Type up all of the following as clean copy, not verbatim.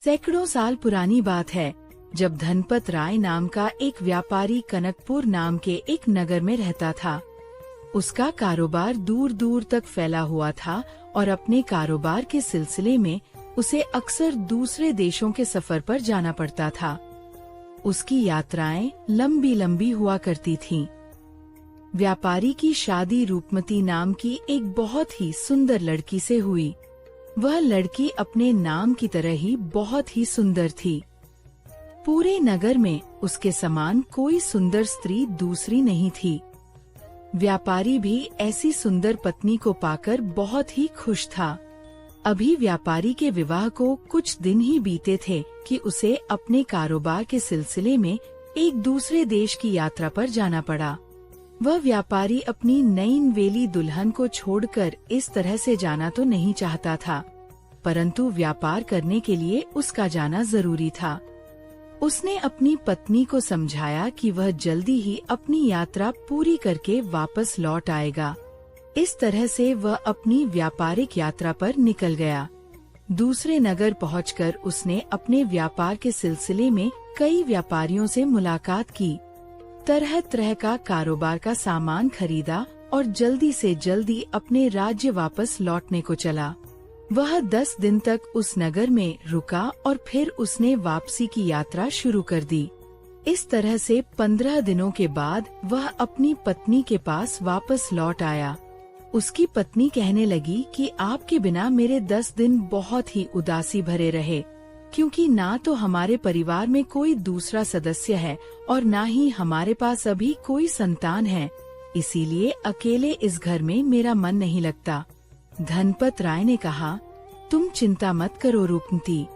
सैकड़ों साल पुरानी बात है, जब धनपत राय नाम का एक व्यापारी कनकपुर नाम के एक नगर में रहता था। उसका कारोबार दूर दूर तक फैला हुआ था और अपने कारोबार के सिलसिले में उसे अक्सर दूसरे देशों के सफर पर जाना पड़ता था। उसकी यात्राएं लंबी लंबी हुआ करती थीं। व्यापारी की शादी रूपमती नाम की एक बहुत ही सुंदर लड़की से हुई। वह लड़की अपने नाम की तरह ही बहुत ही सुंदर थी। पूरे नगर में उसके समान कोई सुंदर स्त्री दूसरी नहीं थी। व्यापारी भी ऐसी सुंदर पत्नी को पाकर बहुत ही खुश था। अभी व्यापारी के विवाह को कुछ दिन ही बीते थे कि उसे अपने कारोबार के सिलसिले में एक दूसरे देश की यात्रा पर जाना पड़ा। वह व्यापारी अपनी नई नवेली दुल्हन को छोड़कर इस तरह से जाना तो नहीं चाहता था, परंतु व्यापार करने के लिए उसका जाना जरूरी था। उसने अपनी पत्नी को समझाया कि वह जल्दी ही अपनी यात्रा पूरी करके वापस लौट आएगा। इस तरह से वह अपनी व्यापारिक यात्रा पर निकल गया। दूसरे नगर पहुंचकर उसने अपने व्यापार के सिलसिले में कई व्यापारियों से मुलाकात की, तरह तरह का कारोबार का सामान खरीदा और जल्दी से जल्दी अपने राज्य वापस लौटने को चला। वह 10 दिन तक उस नगर में रुका और फिर उसने वापसी की यात्रा शुरू कर दी। इस तरह से 15 दिनों के बाद वह अपनी पत्नी के पास वापस लौट आया। उसकी पत्नी कहने लगी कि आपके बिना मेरे 10 दिन बहुत ही उदासी भरे रहे, क्योंकि ना तो हमारे परिवार में कोई दूसरा सदस्य है और ना ही हमारे पास अभी कोई संतान है, इसीलिए अकेले इस घर में मेरा मन नहीं लगता। धनपत राय ने कहा, तुम चिंता मत करो रूपमती,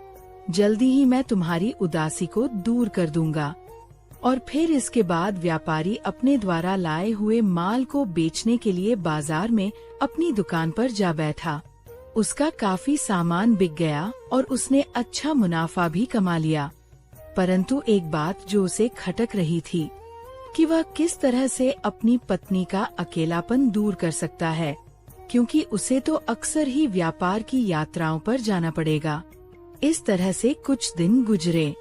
जल्दी ही मैं तुम्हारी उदासी को दूर कर दूंगा। और फिर इसके बाद व्यापारी अपने द्वारा लाए हुए माल को बेचने के लिए बाजार में अपनी दुकान पर जा बैठा। उसका काफी सामान बिक गया और उसने अच्छा मुनाफा भी कमा लिया। परंतु एक बात जो उसे खटक रही थी कि वह किस तरह से अपनी पत्नी का अकेलापन दूर कर सकता है, क्योंकि उसे तो अक्सर ही व्यापार की यात्राओं पर जाना पड़ेगा। इस तरह से कुछ दिन गुजरे।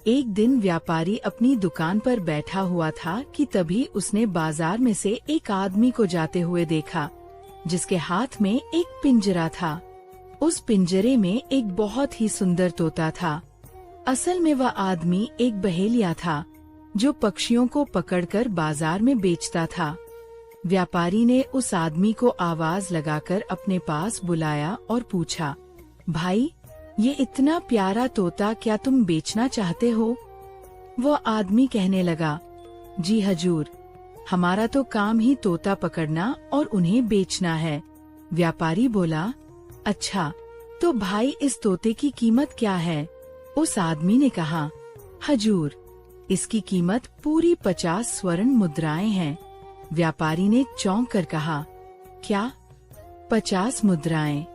एक दिन व्यापारी अपनी दुकान पर बैठा हुआ था कि तभी उसने बाजार में से एक आदमी को जाते हुए देखा, जिसके हाथ में एक पिंजरा था। उस पिंजरे में एक बहुत ही सुंदर तोता था। असल में वह आदमी एक बहेलिया था, जो पक्षियों को पकड़कर बाजार में बेचता था। व्यापारी ने उस आदमी को आवाज लगाकर अपने पास बुलाया और पूछा, भाई, ये इतना प्यारा तोता क्या तुम बेचना चाहते हो? वो आदमी कहने लगा, जी हजूर, हमारा तो काम ही तोता पकड़ना और उन्हें बेचना है। व्यापारी बोला, अच्छा, तो भाई इस तोते की कीमत क्या है? उस आदमी ने कहा, हजूर, इसकी कीमत पूरी 50 स्वर्ण मुद्राएं हैं। व्यापारी ने चौंक कर कहा, क्या 50 मुद्राएं?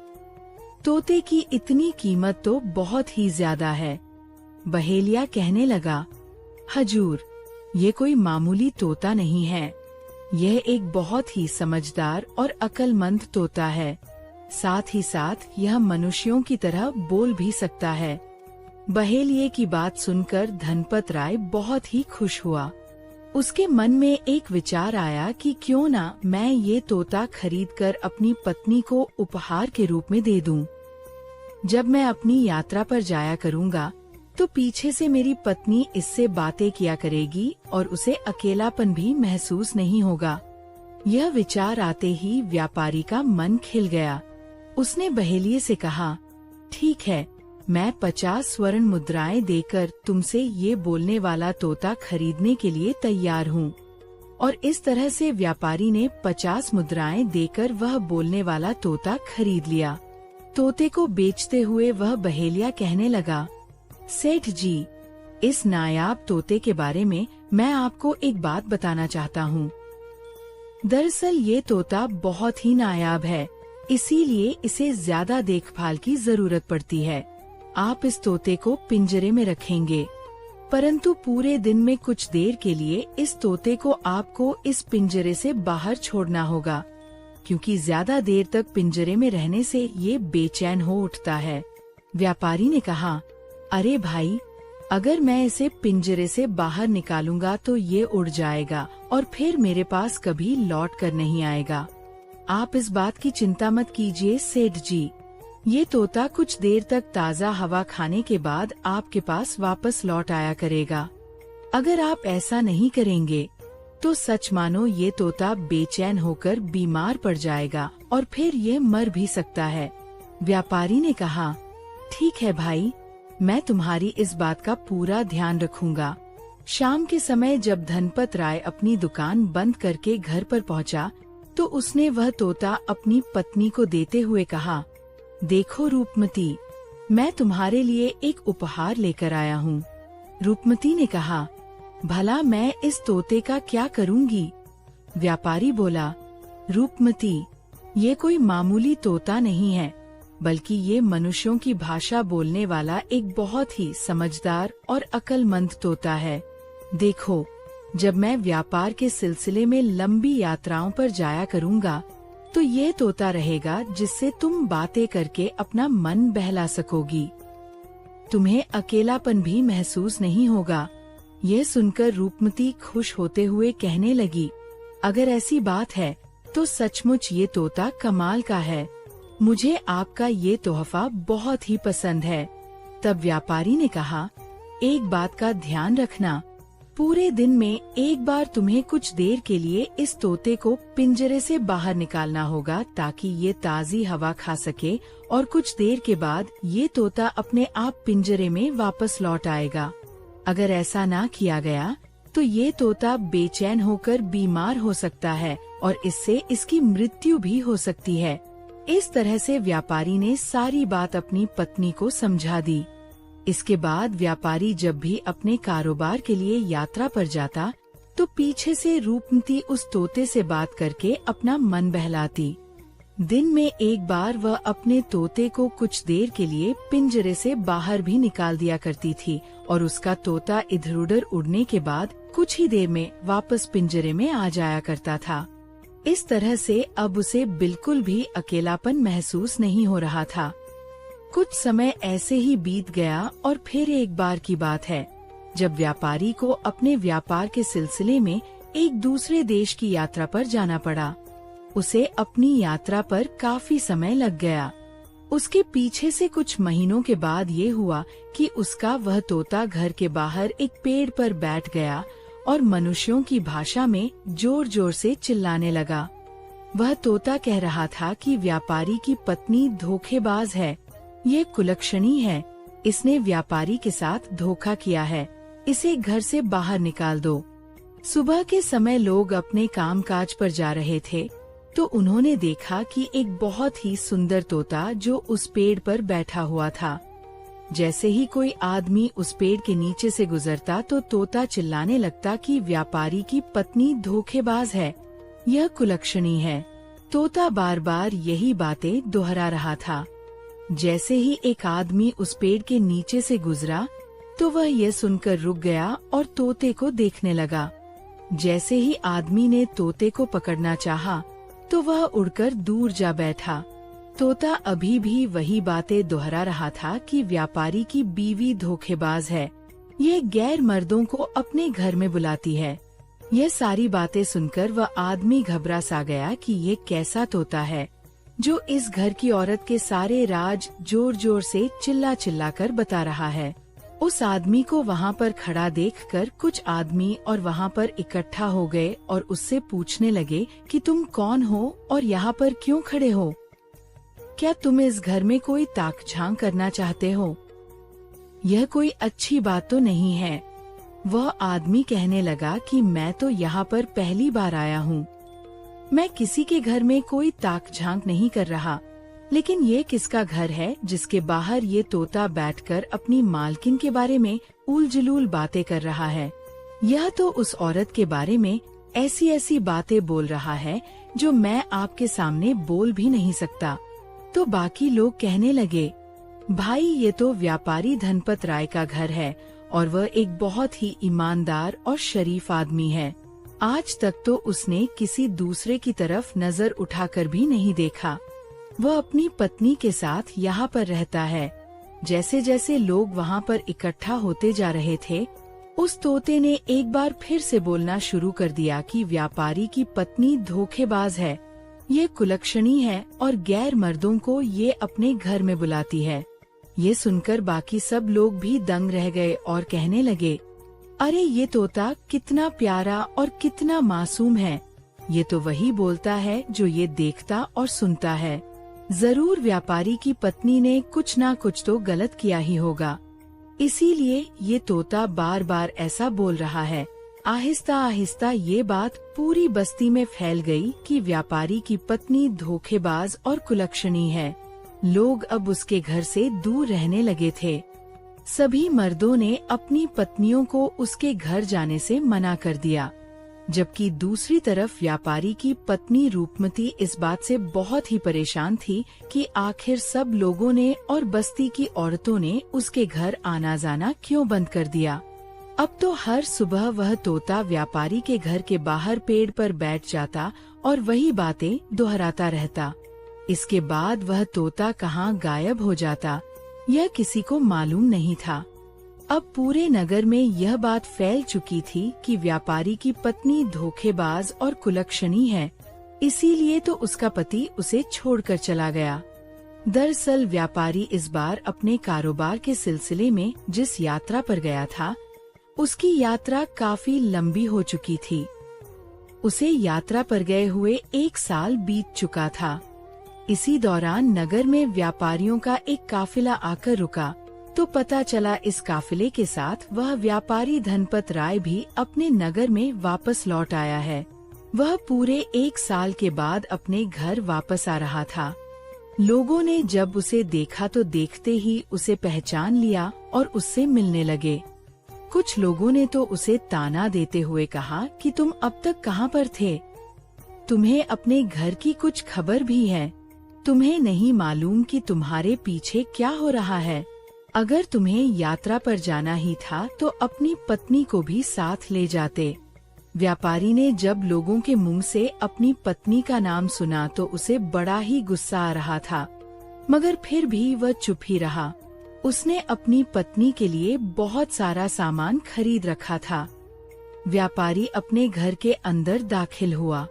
तोते की इतनी कीमत तो बहुत ही ज्यादा है। बहेलिया कहने लगा, हजूर, ये कोई मामूली तोता नहीं है, यह एक बहुत ही समझदार और अक्लमंद तोता है। साथ ही साथ यह मनुष्यों की तरह बोल भी सकता है। बहेलिये की बात सुनकर धनपत राय बहुत ही खुश हुआ। उसके मन में एक विचार आया कि क्यों ना मैं ये तोता खरीदकर अपनी पत्नी को उपहार के रूप में दे दूं। जब मैं अपनी यात्रा पर जाया करूंगा तो पीछे से मेरी पत्नी इससे बातें किया करेगी और उसे अकेलापन भी महसूस नहीं होगा। यह विचार आते ही व्यापारी का मन खिल गया। उसने बहेलिये से कहा, ठीक है, मैं 50 स्वर्ण मुद्राएं देकर तुमसे ये बोलने वाला तोता खरीदने के लिए तैयार हूँ। और इस तरह से व्यापारी ने 50 मुद्राएं देकर वह बोलने वाला तोता खरीद लिया। तोते को बेचते हुए वह बहेलिया कहने लगा, सेठ जी, इस नायाब तोते के बारे में मैं आपको एक बात बताना चाहता हूँ। दरअसल ये तोता बहुत ही नायाब है, इसीलिए इसे ज्यादा देखभाल की जरूरत पड़ती है। आप इस तोते को पिंजरे में रखेंगे, परंतु पूरे दिन में कुछ देर के लिए इस तोते को आपको इस पिंजरे से बाहर छोड़ना होगा, क्योंकि ज्यादा देर तक पिंजरे में रहने से ये बेचैन हो उठता है। व्यापारी ने कहा, अरे भाई, अगर मैं इसे पिंजरे से बाहर निकालूंगा तो ये उड़ जाएगा और फिर मेरे पास कभी लौट कर नहीं आएगा। आप इस बात की चिंता मत कीजिए सेठ जी, ये तोता कुछ देर तक ताज़ा हवा खाने के बाद आपके पास वापस लौट आया करेगा। अगर आप ऐसा नहीं करेंगे तो सच मानो ये तोता बेचैन होकर बीमार पड़ जाएगा और फिर ये मर भी सकता है। व्यापारी ने कहा, ठीक है भाई, मैं तुम्हारी इस बात का पूरा ध्यान रखूंगा। शाम के समय जब धनपत राय अपनी दुकान बंद करके घर पर पहुंचा, तो उसने वह तोता अपनी पत्नी को देते हुए कहा, देखो रूपमती, मैं तुम्हारे लिए एक उपहार लेकर आया हूँ। रूपमती ने कहा, भला मैं इस तोते का क्या करूँगी? व्यापारी बोला, रूपमती, ये कोई मामूली तोता नहीं है, बल्कि ये मनुष्यों की भाषा बोलने वाला एक बहुत ही समझदार और अक्लमंद तोता है। देखो, जब मैं व्यापार के सिलसिले में लंबी यात्राओं पर जाया करूँगा, तो ये तोता रहेगा जिससे तुम बातें करके अपना मन बहला सकोगी। तुम्हें अकेलापन भी महसूस नहीं होगा। यह सुनकर रूपमती खुश होते हुए कहने लगी, अगर ऐसी बात है तो सचमुच ये तोता कमाल का है। मुझे आपका ये तोहफा बहुत ही पसंद है। तब व्यापारी ने कहा, एक बात का ध्यान रखना, पूरे दिन में एक बार तुम्हें कुछ देर के लिए इस तोते को पिंजरे से बाहर निकालना होगा ताकि ये ताज़ी हवा खा सके, और कुछ देर के बाद ये तोता अपने आप पिंजरे में वापस लौट आएगा। अगर ऐसा ना किया गया तो ये तोता बेचैन होकर बीमार हो सकता है और इससे इसकी मृत्यु भी हो सकती है। इस तरह से व्यापारी ने सारी बात अपनी पत्नी को समझा दी। इसके बाद व्यापारी जब भी अपने कारोबार के लिए यात्रा पर जाता, तो पीछे से रूपमती उस तोते से बात करके अपना मन बहलाती। दिन में एक बार वह अपने तोते को कुछ देर के लिए पिंजरे से बाहर भी निकाल दिया करती थी और उसका तोता इधर उधर उड़ने के बाद कुछ ही देर में वापस पिंजरे में आ जाया करता था। इस तरह से अब उसे बिल्कुल भी अकेलापन महसूस नहीं हो रहा था। कुछ समय ऐसे ही बीत गया और फिर एक बार की बात है, जब व्यापारी को अपने व्यापार के सिलसिले में एक दूसरे देश की यात्रा पर जाना पड़ा। उसे अपनी यात्रा पर काफी समय लग गया। उसके पीछे से कुछ महीनों के बाद ये हुआ कि उसका वह तोता घर के बाहर एक पेड़ पर बैठ गया और मनुष्यों की भाषा में जोर जोर से चिल्लाने लगा। वह तोता कह रहा था कि व्यापारी की पत्नी धोखेबाज है, ये कुलक्षणी है, इसने व्यापारी के साथ धोखा किया है, इसे घर से बाहर निकाल दो। सुबह के समय लोग अपने कामकाज पर जा रहे थे, तो उन्होंने देखा कि एक बहुत ही सुंदर तोता जो उस पेड़ पर बैठा हुआ था। जैसे ही कोई आदमी उस पेड़ के नीचे से गुजरता तो तोता चिल्लाने लगता कि व्यापारी की पत्नी धोखेबाज है, यह कुलक्षणी है। तोता बार बार यही बातें दोहरा रहा था। जैसे ही एक आदमी उस पेड़ के नीचे से गुजरा, तो वह यह सुनकर रुक गया और तोते को देखने लगा। जैसे ही आदमी ने तोते को पकड़ना चाहा, तो वह उड़कर दूर जा बैठा। तोता अभी भी वही बातें दोहरा रहा था कि व्यापारी की बीवी धोखेबाज है, ये गैर मर्दों को अपने घर में बुलाती है। यह सारी बातें सुनकर वह आदमी घबरा सा गया कि ये कैसा तोता है जो इस घर की औरत के सारे राज जोर जोर से चिल्ला चिल्ला कर बता रहा है। उस आदमी को वहाँ पर खड़ा देखकर कुछ आदमी और वहाँ पर इकट्ठा हो गए और उससे पूछने लगे कि तुम कौन हो और यहाँ पर क्यों खड़े हो? क्या तुम इस घर में कोई ताक झांक करना चाहते हो? यह कोई अच्छी बात तो नहीं है। वह आदमी कहने लगा कि मैं तो यहाँ पर पहली बार आया हूँ। मैं किसी के घर में कोई ताक झांक नहीं कर रहा, लेकिन ये किसका घर है जिसके बाहर ये तोता बैठकर अपनी मालकिन के बारे में उल-जुलूल बातें कर रहा है? यह तो उस औरत के बारे में ऐसी ऐसी बातें बोल रहा है जो मैं आपके सामने बोल भी नहीं सकता। तो बाकी लोग कहने लगे, भाई ये तो व्यापारी धनपत राय का घर है और वह एक बहुत ही ईमानदार और शरीफ आदमी है। आज तक तो उसने किसी दूसरे की तरफ नजर उठाकर भी नहीं देखा। वह अपनी पत्नी के साथ यहाँ पर रहता है। जैसे जैसे लोग वहाँ पर इकट्ठा होते जा रहे थे, उस तोते ने एक बार फिर से बोलना शुरू कर दिया कि व्यापारी की पत्नी धोखेबाज है, ये कुलक्षणी है और गैर मर्दों को ये अपने घर में बुलाती है। ये सुनकर बाकी सब लोग भी दंग रह गए और कहने लगे, अरे ये तोता कितना प्यारा और कितना मासूम है, ये तो वही बोलता है जो ये देखता और सुनता है। जरूर व्यापारी की पत्नी ने कुछ ना कुछ तो गलत किया ही होगा, इसीलिए ये तोता बार बार ऐसा बोल रहा है। आहिस्ता आहिस्ता ये बात पूरी बस्ती में फैल गई कि व्यापारी की पत्नी धोखेबाज और कुलक्षणी है। लोग अब उसके घर से दूर रहने लगे थे। सभी मर्दों ने अपनी पत्नियों को उसके घर जाने से मना कर दिया, जबकि दूसरी तरफ व्यापारी की पत्नी रूपमती इस बात से बहुत ही परेशान थी कि आखिर सब लोगों ने और बस्ती की औरतों ने उसके घर आना जाना क्यों बंद कर दिया। अब तो हर सुबह वह तोता व्यापारी के घर के बाहर पेड़ पर बैठ जाता और वही बातें दोहराता रहता। इसके बाद वह तोता कहाँ गायब हो जाता, यह किसी को मालूम नहीं था। अब पूरे नगर में यह बात फैल चुकी थी कि व्यापारी की पत्नी धोखेबाज और कुलक्षणी है, इसीलिए तो उसका पति उसे छोड़कर चला गया। दरअसल व्यापारी इस बार अपने कारोबार के सिलसिले में जिस यात्रा पर गया था, उसकी यात्रा काफी लंबी हो चुकी थी। उसे यात्रा पर गए हुए 1 साल बीत चुका था। इसी दौरान नगर में व्यापारियों का एक काफिला आकर रुका, तो पता चला इस काफिले के साथ वह व्यापारी धनपत राय भी अपने नगर में वापस लौट आया है। वह पूरे 1 साल के बाद अपने घर वापस आ रहा था। लोगों ने जब उसे देखा तो देखते ही उसे पहचान लिया और उससे मिलने लगे। कुछ लोगों ने तो उसे ताना देते हुए कहा कि तुम अब तक कहाँ पर थे? तुम्हें अपने घर की कुछ खबर भी है? तुम्हें नहीं मालूम कि तुम्हारे पीछे क्या हो रहा है? अगर तुम्हें यात्रा पर जाना ही था तो अपनी पत्नी को भी साथ ले जाते। व्यापारी ने जब लोगों के मुंह से अपनी पत्नी का नाम सुना तो उसे बड़ा ही गुस्सा आ रहा था, मगर फिर भी वह चुप ही रहा। उसने अपनी पत्नी के लिए बहुत सारा सामान खरीद रखा था। व्यापारी अपने घर के अंदर दाखिल हुआ।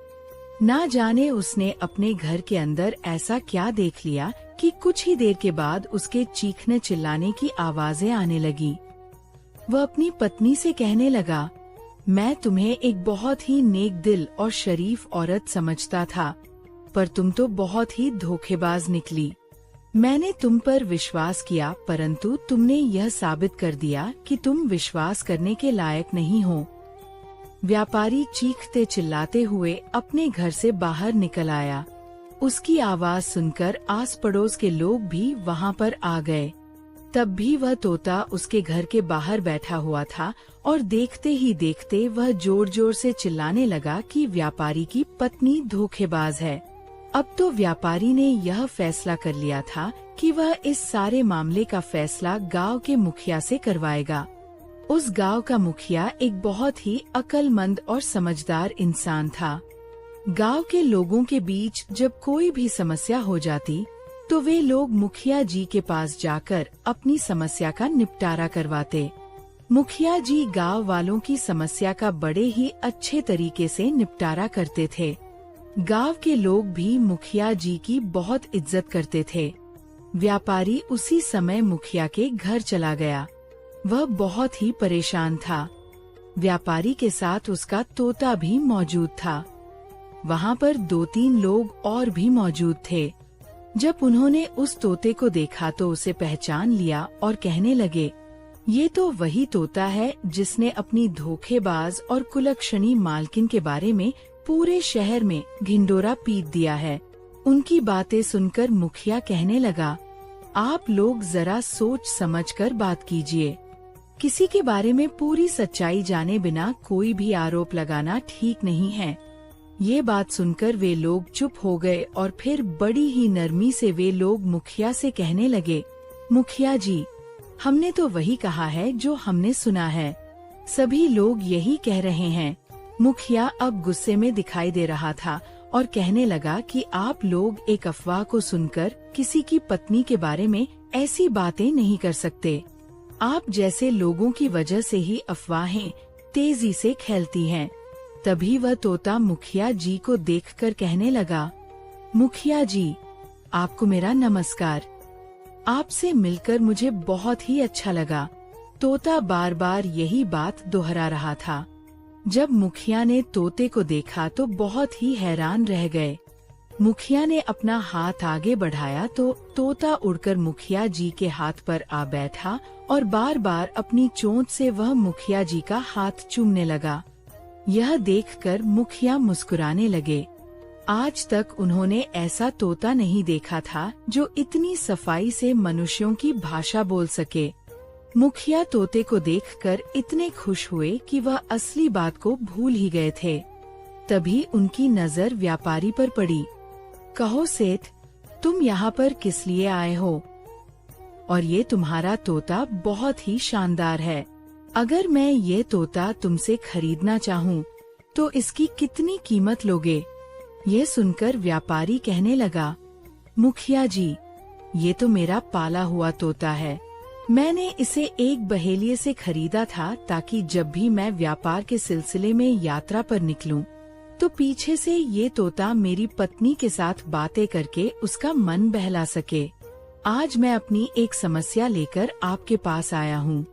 ना जाने उसने अपने घर के अंदर ऐसा क्या देख लिया कि कुछ ही देर के बाद उसके चीखने चिल्लाने की आवाजें आने लगी। वह अपनी पत्नी से कहने लगा, मैं तुम्हें एक बहुत ही नेक दिल और शरीफ औरत समझता था, पर तुम तो बहुत ही धोखेबाज निकली। मैंने तुम पर विश्वास किया, परंतु तुमने यह साबित कर दिया कि तुम विश्वास करने के लायक नहीं हो। व्यापारी चीखते चिल्लाते हुए अपने घर से बाहर निकल आया। उसकी आवाज सुनकर आस पड़ोस के लोग भी वहाँ पर आ गए। तब भी वह तोता उसके घर के बाहर बैठा हुआ था और देखते ही देखते वह जोर जोर से चिल्लाने लगा कि व्यापारी की पत्नी धोखेबाज है। अब तो व्यापारी ने यह फैसला कर लिया था कि वह इस सारे मामले का फैसला गांव के मुखिया से करवाएगा। उस गांव का मुखिया एक बहुत ही अक्लमंद और समझदार इंसान था। गांव के लोगों के बीच जब कोई भी समस्या हो जाती तो वे लोग मुखिया जी के पास जाकर अपनी समस्या का निपटारा करवाते। मुखिया जी गांव वालों की समस्या का बड़े ही अच्छे तरीके से निपटारा करते थे। गांव के लोग भी मुखिया जी की बहुत इज्जत करते थे। व्यापारी उसी समय मुखिया के घर चला गया। वह बहुत ही परेशान था। व्यापारी के साथ उसका तोता भी मौजूद था। वहाँ पर 2-3 लोग और भी मौजूद थे। जब उन्होंने उस तोते को देखा तो उसे पहचान लिया और कहने लगे, ये तो वही तोता है जिसने अपनी धोखेबाज और कुलक्षणी मालकिन के बारे में पूरे शहर में घिंडोरा पीट दिया है। उनकी बातें सुनकर मुखिया कहने लगा, आप लोग जरा सोच समझकर बात कीजिए। किसी के बारे में पूरी सच्चाई जाने बिना कोई भी आरोप लगाना ठीक नहीं है। ये बात सुनकर वे लोग चुप हो गए और फिर बड़ी ही नरमी से वे लोग मुखिया से कहने लगे, मुखिया जी, हमने तो वही कहा है जो हमने सुना है। सभी लोग यही कह रहे हैं। मुखिया अब गुस्से में दिखाई दे रहा था और कहने लगा कि आप लोग एक अफवाह को सुनकर किसी की पत्नी के बारे में ऐसी बातें नहीं कर सकते। आप जैसे लोगों की वजह से ही अफवाहें तेजी से फैलती हैं। तभी वह तोता मुखिया जी को देखकर कहने लगा, मुखिया जी, आपको मेरा नमस्कार। आपसे मिलकर मुझे बहुत ही अच्छा लगा। तोता बार बार यही बात दोहरा रहा था। जब मुखिया ने तोते को देखा तो बहुत ही हैरान रह गए। मुखिया ने अपना हाथ आगे बढ़ाया तो तोता उड़कर मुखिया जी के हाथ पर आ बैठा और बार बार अपनी चोंच से वह मुखिया जी का हाथ चूमने लगा। यह देखकर मुखिया मुस्कुराने लगे। आज तक उन्होंने ऐसा तोता नहीं देखा था जो इतनी सफाई से मनुष्यों की भाषा बोल सके। मुखिया तोते को देखकर इतने खुश हुए कि वह असली बात को भूल ही गए थे। तभी उनकी नजर व्यापारी पर पड़ी। कहो सेठ, तुम यहाँ पर किस लिए आए हो? और ये तुम्हारा तोता बहुत ही शानदार है। अगर मैं ये तोता तुमसे खरीदना चाहूँ तो इसकी कितनी कीमत लोगे? ये सुनकर व्यापारी कहने लगा, मुखिया जी, ये तो मेरा पाला हुआ तोता है। मैंने इसे एक बहेलिये से खरीदा था ताकि जब भी मैं व्यापार के सिलसिले में यात्रा पर निकलूं, तो पीछे से ये तोता मेरी पत्नी के साथ बातें करके उसका मन बहला सके। आज मैं अपनी एक समस्या लेकर आपके पास आया हूँ।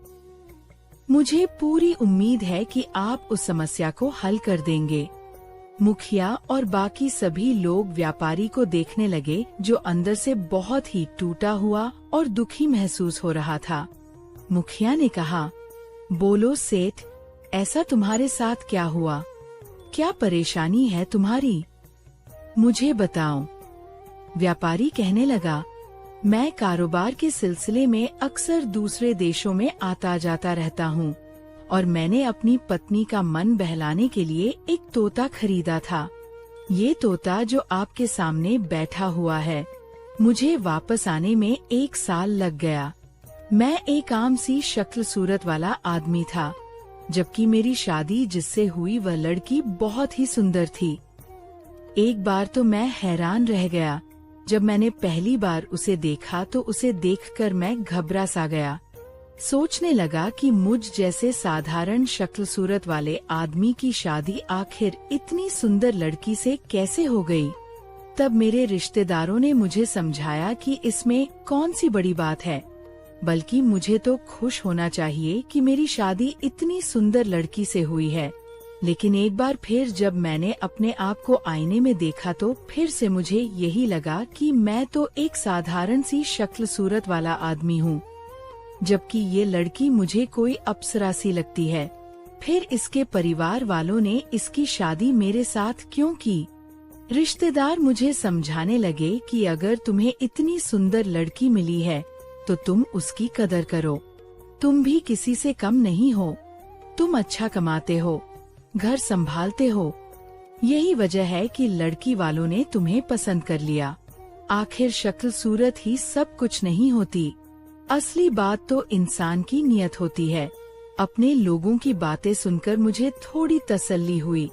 मुझे पूरी उम्मीद है कि आप उस समस्या को हल कर देंगे। मुखिया और बाकी सभी लोग व्यापारी को देखने लगे, जो अंदर से बहुत ही टूटा हुआ और दुखी महसूस हो रहा था। मुखिया ने कहा, बोलो सेठ, ऐसा तुम्हारे साथ क्या हुआ? क्या परेशानी है तुम्हारी? मुझे बताओ। व्यापारी कहने लगा, मैं कारोबार के सिलसिले में अक्सर दूसरे देशों में आता जाता रहता हूँ और मैंने अपनी पत्नी का मन बहलाने के लिए एक तोता खरीदा था। ये तोता जो आपके सामने बैठा हुआ है, मुझे वापस आने में 1 साल लग गया। मैं एक आम सी शक्ल सूरत वाला आदमी था, जबकि मेरी शादी जिससे हुई वह लड़की बहुत ही सुंदर थी। एक बार तो मैं हैरान रह गया। जब मैंने पहली बार उसे देखा तो उसे देखकर मैं घबरा सा गया। सोचने लगा कि मुझ जैसे साधारण शक्ल सूरत वाले आदमी की शादी आखिर इतनी सुंदर लड़की से कैसे हो गई। तब मेरे रिश्तेदारों ने मुझे समझाया कि इसमें कौन सी बड़ी बात है, बल्कि मुझे तो खुश होना चाहिए कि मेरी शादी इतनी सुंदर लड़की से हुई है। लेकिन एक बार फिर जब मैंने अपने आप को आईने में देखा तो फिर से मुझे यही लगा कि मैं तो एक साधारण सी शक्ल सूरत वाला आदमी हूँ, जबकि ये लड़की मुझे कोई अप्सरा सी लगती है। फिर इसके परिवार वालों ने इसकी शादी मेरे साथ क्यों की? रिश्तेदार मुझे समझाने लगे कि अगर तुम्हें इतनी सुंदर लड़की मिली है तो तुम उसकी कदर करो। तुम भी किसी से कम नहीं हो। तुम अच्छा कमाते हो, घर संभालते हो। यही वजह है कि लड़की वालों ने तुम्हें पसंद कर लिया। आखिर शक्ल सूरत ही सब कुछ नहीं होती। असली बात तो इंसान की नीयत होती है। अपने लोगों की बातें सुनकर मुझे थोड़ी तसल्ली हुई,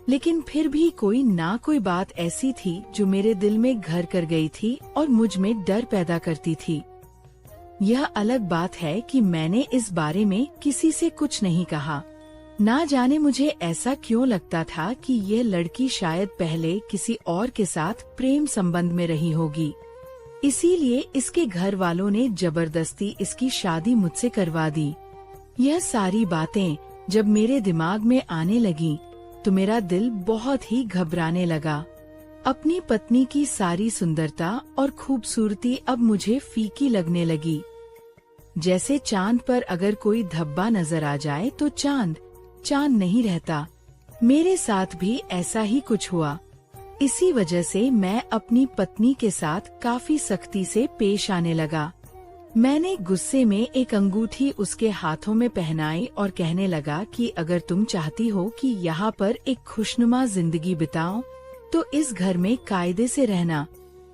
लेकिन फिर भी कोई ना कोई बात ऐसी थी जो मेरे दिल में घर कर गई थी और मुझ में डर पैदा करती थी। यह अलग बात है कि मैंने इस बारे में किसी से कुछ नहीं कहा। ना जाने मुझे ऐसा क्यों लगता था कि यह लड़की शायद पहले किसी और के साथ प्रेम संबंध में रही होगी, इसीलिए इसके घर वालों ने जबरदस्ती इसकी शादी मुझसे करवा दी। यह सारी बातें जब मेरे दिमाग में आने लगी तो मेरा दिल बहुत ही घबराने लगा। अपनी पत्नी की सारी सुंदरता और खूबसूरती अब मुझे फीकी लगने लगी। जैसे चांद पर अगर कोई धब्बा नजर आ जाए तो चांद चांद नहीं रहता। मेरे साथ भी ऐसा ही कुछ हुआ। इसी वजह से मैं अपनी पत्नी के साथ काफी सख्ती से पेश आने लगा। मैंने गुस्से में एक अंगूठी उसके हाथों में पहनाई और कहने लगा कि अगर तुम चाहती हो कि यहाँ पर एक खुशनुमा जिंदगी बिताओ तो इस घर में कायदे से रहना।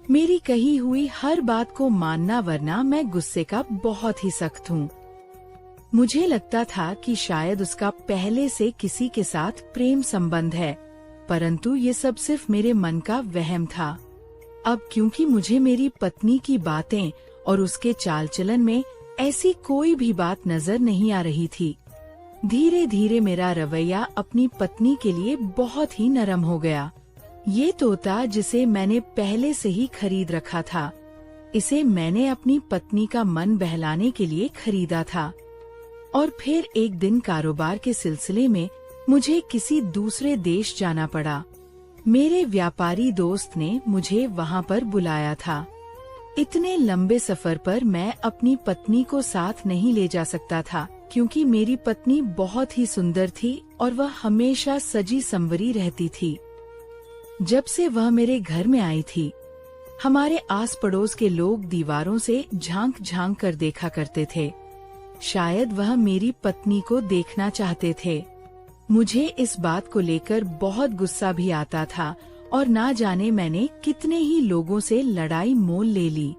मेरी कही हुई हर बात को मानना, वरना मैं गुस्से का बहुत ही सख्त हूँ। मुझे लगता था कि शायद उसका पहले से किसी के साथ प्रेम संबंध है, परंतु ये सब सिर्फ मेरे मन का वहम था। अब क्योंकि मुझे मेरी पत्नी की बातें और उसके चाल चलन में ऐसी कोई भी बात नजर नहीं आ रही थी, धीरे धीरे मेरा रवैया अपनी पत्नी के लिए बहुत ही नरम हो गया। ये तोता जिसे मैंने पहले से ही खरीद रखा था, इसे मैंने अपनी पत्नी का मन बहलाने के लिए खरीदा था। और फिर एक दिन कारोबार के सिलसिले में मुझे किसी दूसरे देश जाना पड़ा। मेरे व्यापारी दोस्त ने मुझे वहाँ पर बुलाया था। इतने लंबे सफर पर मैं अपनी पत्नी को साथ नहीं ले जा सकता था, क्योंकि मेरी पत्नी बहुत ही सुंदर थी और वह हमेशा सजी संवरी रहती थी। जब से वह मेरे घर में आई थी, हमारे आस पड़ोस के लोग दीवारों से झांक झांक कर देखा करते थे। शायद वह मेरी पत्नी को देखना चाहते थे। मुझे इस बात को लेकर बहुत गुस्सा भी आता था और ना जाने मैंने कितने ही लोगों से लड़ाई मोल ले ली।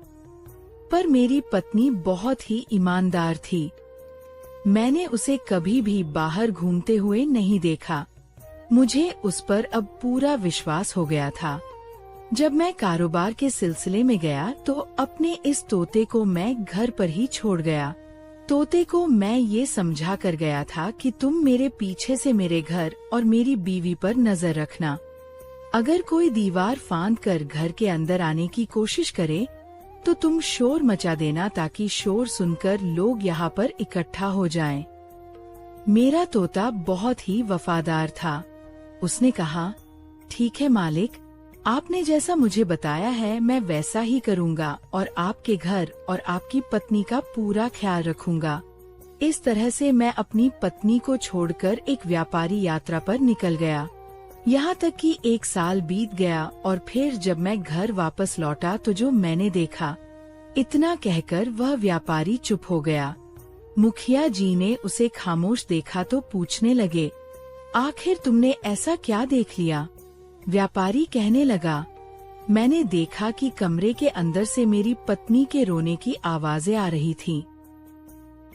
पर मेरी पत्नी बहुत ही ईमानदार थी। मैंने उसे कभी भी बाहर घूमते हुए नहीं देखा। मुझे उस पर अब पूरा विश्वास हो गया था। जब मैं कारोबार के सिलसिले में गया तो अपने इस तोते को मैं घर पर ही छोड़ गया। तोते को मैं ये समझा कर गया था कि तुम मेरे पीछे से मेरे घर और मेरी बीवी पर नजर रखना। अगर कोई दीवार फांद कर घर के अंदर आने की कोशिश करे तो तुम शोर मचा देना, ताकि शोर सुनकर लोग यहाँ पर इकट्ठा हो जाएं। मेरा तोता बहुत ही वफादार था। उसने कहा, ठीक है मालिक, आपने जैसा मुझे बताया है मैं वैसा ही करूँगा और आपके घर और आपकी पत्नी का पूरा ख्याल रखूँगा। इस तरह से मैं अपनी पत्नी को छोड़कर एक व्यापारी यात्रा पर निकल गया। यहाँ तक कि 1 साल बीत गया और फिर जब मैं घर वापस लौटा तो जो मैंने देखा, इतना कहकर वह व्यापारी चुप हो गया। मुखिया जी ने उसे खामोश देखा तो पूछने लगे, आखिर तुमने ऐसा क्या देख लिया? व्यापारी कहने लगा, मैंने देखा कि कमरे के अंदर से मेरी पत्नी के रोने की आवाजें आ रही थीं।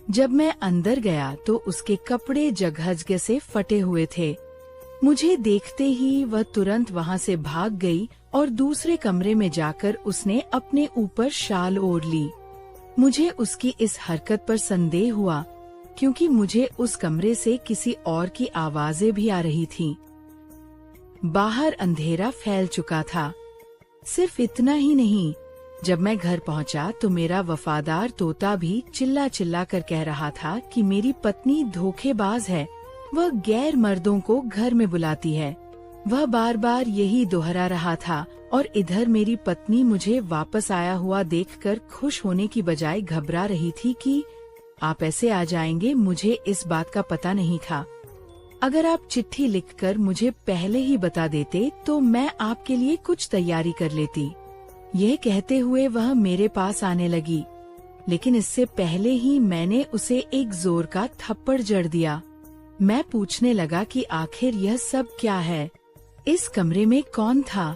जब मैं अंदर गया तो उसके कपड़े जगह से फटे हुए थे। मुझे देखते ही वह तुरंत वहां से भाग गई और दूसरे कमरे में जाकर उसने अपने ऊपर शाल ओढ़ ली। मुझे उसकी इस हरकत पर संदेह हुआ, क्योंकि मुझे उस कमरे से किसी और की आवाजें भी आ रही थीं। बाहर अंधेरा फैल चुका था। सिर्फ इतना ही नहीं, जब मैं घर पहुंचा तो मेरा वफादार तोता भी चिल्ला चिल्ला कर कह रहा था कि मेरी पत्नी धोखेबाज है, वह गैर मर्दों को घर में बुलाती है। वह बार बार यही दोहरा रहा था और इधर मेरी पत्नी मुझे वापस आया हुआ देखकर खुश होने की बजाय घबरा रही थी कि आप ऐसे आ जाएंगे, मुझे इस बात का पता नहीं था। अगर आप चिट्ठी लिखकर मुझे पहले ही बता देते तो मैं आपके लिए कुछ तैयारी कर लेती। यह कहते हुए वह मेरे पास आने लगी, लेकिन इससे पहले ही मैंने उसे एक जोर का थप्पड़ जड़ दिया। मैं पूछने लगा कि आखिर यह सब क्या है, इस कमरे में कौन था?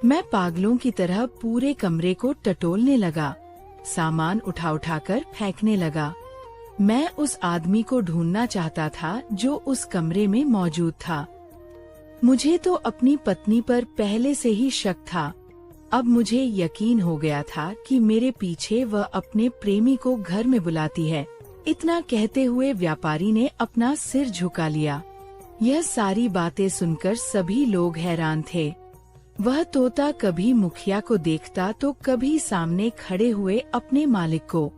मैं पागलों की तरह पूरे कमरे को टटोलने लगा, सामान उठा उठाकर फेंकने लगा। मैं उस आदमी को ढूंढना चाहता था जो उस कमरे में मौजूद था। मुझे तो अपनी पत्नी पर पहले से ही शक था। अब मुझे यकीन हो गया था कि मेरे पीछे वह अपने प्रेमी को घर में बुलाती है। इतना कहते हुए व्यापारी ने अपना सिर झुका लिया। यह सारी बातें सुनकर सभी लोग हैरान थे। वह तोता कभी मुखिया को देखता तो कभी सामने खड़े हुए अपने मालिक को।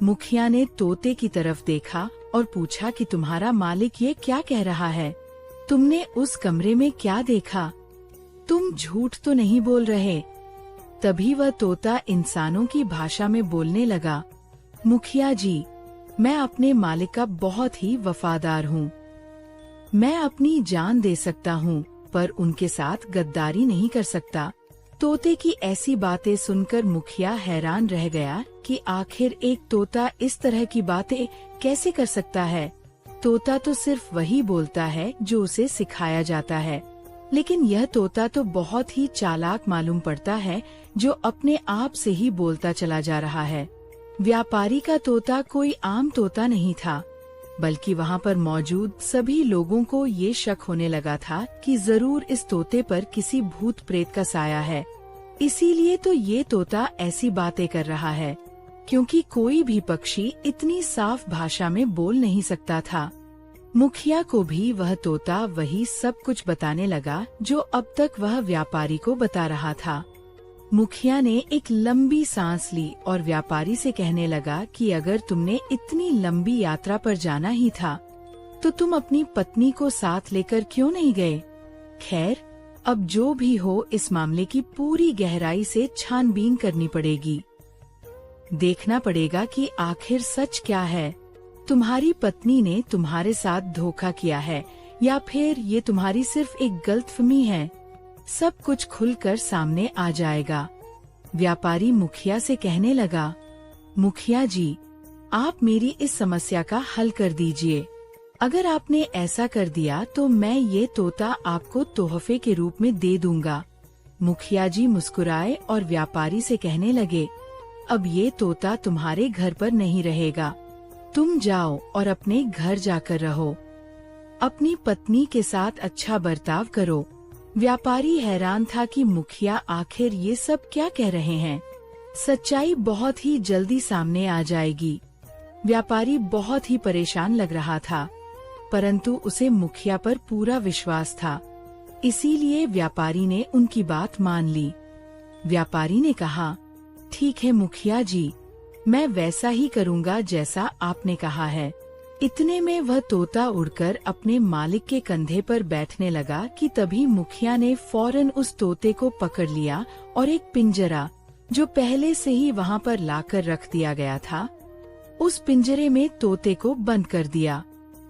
मुखिया ने तोते की तरफ देखा और पूछा कि तुम्हारा मालिक ये क्या कह रहा है? तुमने उस कमरे में क्या देखा? तुम झूठ तो नहीं बोल रहे? तभी वह तोता इंसानों की भाषा में बोलने लगा, मुखिया जी, मैं अपने मालिक का बहुत ही वफादार हूँ। मैं अपनी जान दे सकता हूँ, पर उनके साथ गद्दारी नहीं कर सकता। तोते की ऐसी बातें सुनकर मुखिया हैरान रह गया कि आखिर एक तोता इस तरह की बातें कैसे कर सकता है। तोता तो सिर्फ वही बोलता है जो उसे सिखाया जाता है, लेकिन यह तोता तो बहुत ही चालाक मालूम पड़ता है, जो अपने आप से ही बोलता चला जा रहा है। व्यापारी का तोता कोई आम तोता नहीं था। बल्कि वहाँ पर मौजूद सभी लोगों को ये शक होने लगा था कि जरूर इस तोते पर किसी भूत प्रेत का साया है, इसीलिए तो ये तोता ऐसी बातें कर रहा है, क्योंकि कोई भी पक्षी इतनी साफ भाषा में बोल नहीं सकता था। मुखिया को भी वह तोता वही सब कुछ बताने लगा जो अब तक वह व्यापारी को बता रहा था। मुखिया ने एक लंबी सांस ली और व्यापारी से कहने लगा कि अगर तुमने इतनी लंबी यात्रा पर जाना ही था, तो तुम अपनी पत्नी को साथ लेकर क्यों नहीं गए? खैर, अब जो भी हो, इस मामले की पूरी गहराई से छानबीन करनी पड़ेगी। देखना पड़ेगा कि आखिर सच क्या है। तुम्हारी पत्नी ने तुम्हारे साथ धोखा किया है या फिर ये तुम्हारी सिर्फ एक गलतफहमी है। सब कुछ खुलकर सामने आ जाएगा। व्यापारी मुखिया से कहने लगा, मुखिया जी, आप मेरी इस समस्या का हल कर दीजिए। अगर आपने ऐसा कर दिया तो मैं ये तोता आपको तोहफे के रूप में दे दूंगा। मुखिया जी मुस्कुराए और व्यापारी से कहने लगे, अब ये तोता तुम्हारे घर पर नहीं रहेगा। तुम जाओ और अपने घर जाकर रहो। अपनी पत्नी के साथ अच्छा बर्ताव करो। व्यापारी हैरान था कि मुखिया आखिर ये सब क्या कह रहे हैं। सच्चाई बहुत ही जल्दी सामने आ जाएगी। व्यापारी बहुत ही परेशान लग रहा था, परंतु उसे मुखिया पर पूरा विश्वास था, इसीलिए व्यापारी ने उनकी बात मान ली। व्यापारी ने कहा, ठीक है मुखिया जी, मैं वैसा ही करूँगा जैसा आपने कहा है। इतने में वह तोता उड़कर अपने मालिक के कंधे पर बैठने लगा कि तभी मुखिया ने फौरन उस तोते को पकड़ लिया और एक पिंजरा, जो पहले से ही वहाँ पर लाकर रख दिया गया था, उस पिंजरे में तोते को बंद कर दिया।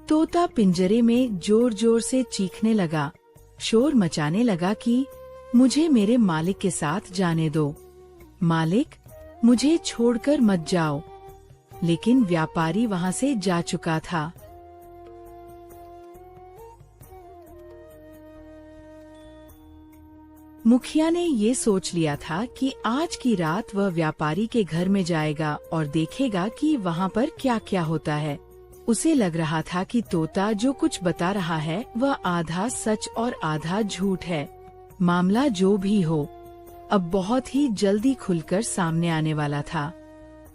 तोता पिंजरे में जोर जोर से चीखने लगा, शोर मचाने लगा कि मुझे मेरे मालिक के साथ जाने दो। मालिक, मुझे छोड़कर मत जाओ। लेकिन व्यापारी वहाँ से जा चुका था। मुखिया ने ये सोच लिया था कि आज की रात वह व्यापारी के घर में जाएगा और देखेगा कि वहाँ पर क्या क्या होता है। उसे लग रहा था कि तोता जो कुछ बता रहा है वह आधा सच और आधा झूठ है। मामला जो भी हो, अब बहुत ही जल्दी खुलकर सामने आने वाला था।